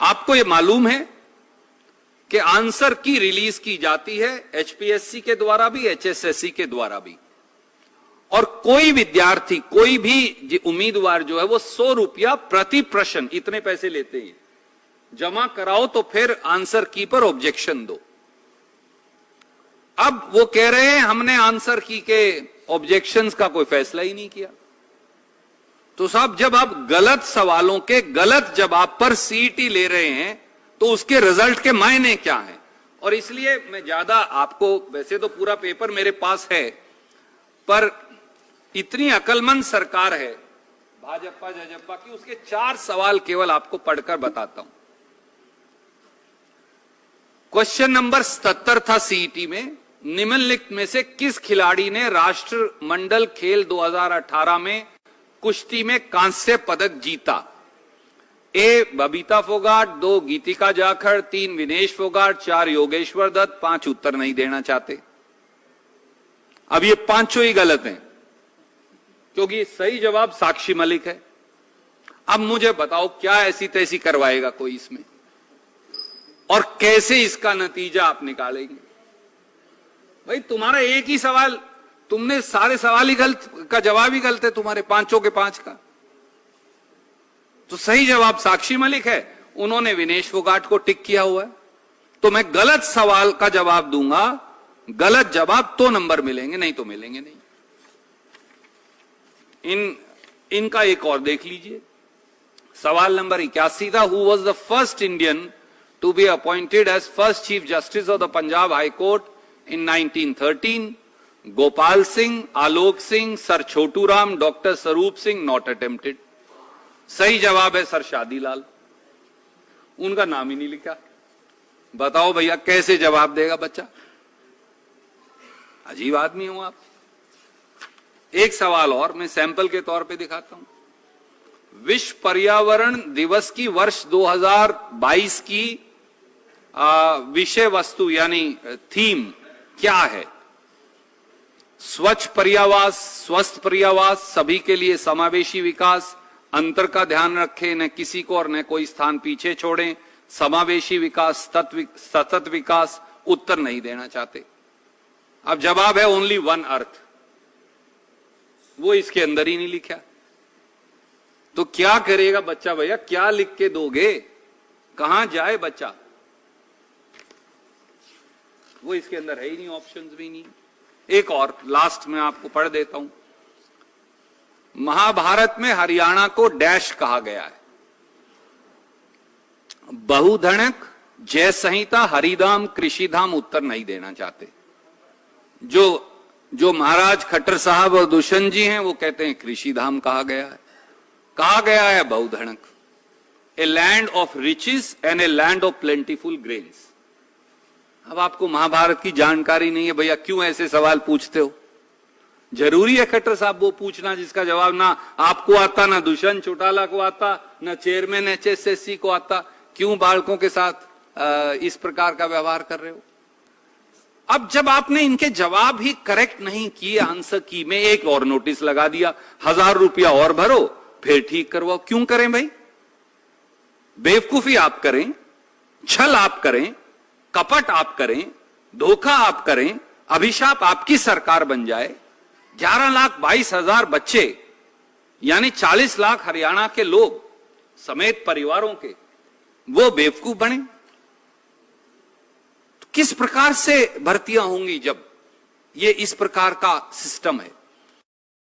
आपको ये मालूम है कि आंसर की रिलीज की जाती है एचपीएससी के द्वारा भी, एचएसएससी के द्वारा भी, और कोई विद्यार्थी, कोई भी उम्मीदवार जो है वो 100 रुपया प्रति प्रश्न, इतने पैसे लेते हैं, जमा कराओ तो फिर आंसर की पर ऑब्जेक्शन दो। अब वो कह रहे हैं हमने आंसर की के ऑब्जेक्शंस का कोई फैसला ही नहीं किया। तो साहब, जब आप गलत सवालों के गलत जवाब पर सीईटी ले रहे हैं तो उसके रिजल्ट के मायने क्या हैं? और इसलिए मैं ज्यादा आपको, वैसे तो पूरा पेपर मेरे पास है, पर इतनी अकलमंद सरकार है भाजपा जजपा की, उसके 4 सवाल केवल आपको पढ़कर बताता हूं। क्वेश्चन नंबर 77 था सीईटी में, निम्नलिखित में से किस खिलाड़ी ने राष्ट्रमंडल खेल 2018 में कुश्ती में कांस्य पदक जीता? ए बबीता फोगाट, 2 गीतिका जाखड़, 3 विनेश फोगाट, 4 योगेश्वर दत्त, 5 उत्तर नहीं देना चाहते। अब ये 5 ही गलत हैं क्योंकि सही जवाब साक्षी मलिक है। अब मुझे बताओ क्या ऐसी तैसी करवाएगा कोई इसमें, और कैसे इसका नतीजा आप निकालेंगे? भाई तुम्हारा एक ही सवाल, तुमने सारे सवाल ही गलत का जवाब ही गलत है तुम्हारे, 5 के 5 का। तो सही जवाब साक्षी मलिक है, उन्होंने विनेश फोगाट को टिक किया हुआ है। तो मैं गलत सवाल का जवाब दूंगा, गलत जवाब तो नंबर मिलेंगे, नहीं तो मिलेंगे नहीं। इनका एक और देख लीजिए। सवाल नंबर 81 था, who was the first Indian to be appointed as first chief justice of the Punjab high court in 1913? Gopal Singh, Alok Singh, sir Chhotu Ram, doctor Swaroop Singh, not attempted. सही जवाब है सर शादीलाल, उनका नाम ही नहीं लिखा। बताओ भैया कैसे जवाब देगा बच्चा? अजीब आदमी हो आप। एक सवाल और मैं सैंपल के तौर पे दिखाता हूं। विश्व पर्यावरण दिवस की वर्ष 2022 की विषय वस्तु यानी थीम क्या है? स्वच्छ पर्यावास, स्वस्थ पर्यावास, सभी के लिए समावेशी विकास, अंतर का ध्यान रखें, न किसी को और न कोई स्थान पीछे छोड़ें, समावेशी विकास, सतत विकास। उत्तर नहीं देना चाहते। अब जवाब है ओनली वन अर्थ, वो इसके अंदर ही नहीं लिखा। तो क्या करेगा बच्चा भैया? क्या लिख के दोगे? कहां जाए बच्चा? वो इसके अंदर है ही नहीं, ऑप्शंस भी नहीं। एक और लास्ट में आपको पढ़ देता हूं। महाभारत में हरियाणा को डैश कहा गया है? बहुधनक, जय संहिता, हरिधाम, कृषिधाम। उत्तर नहीं देना चाहते। जो महाराज खट्टर साहब और दुष्यंत जी हैं वो कहते हैं कृषिधाम कहा गया है। कहा गया है बहुधनक, a land of riches and a land of plentiful grains. अब आपको महाभारत की जानकारी नहीं है भैया, क्यों ऐसे सवाल पूछते हो? जरूरी है खट्टर साहब वो पूछना जिसका जवाब ना आपको आता, ना दुष्यंत चौटाला को आता, ना चेयरमैन एचएसएससी को आता? क्यों बालकों के साथ इस प्रकार का व्यवहार कर रहे हो? अब जब आपने इनके जवाब ही करेक्ट नहीं किए आंसर की में, एक और नोटिस लगा दिया, 1000 रुपया और भरो फिर ठीक करवाओ। क्यों करें भाई? बेवकूफी आप करें, छल आप करें, कपट आप करें, धोखा आप करें, अभिशाप आपकी सरकार बन जाए, 11,22,000 बच्चे यानी 40 लाख हरियाणा के लोग समेत परिवारों के वो बेवकूफ बने। तो किस प्रकार से भर्तियां होंगी जब ये इस प्रकार का सिस्टम है?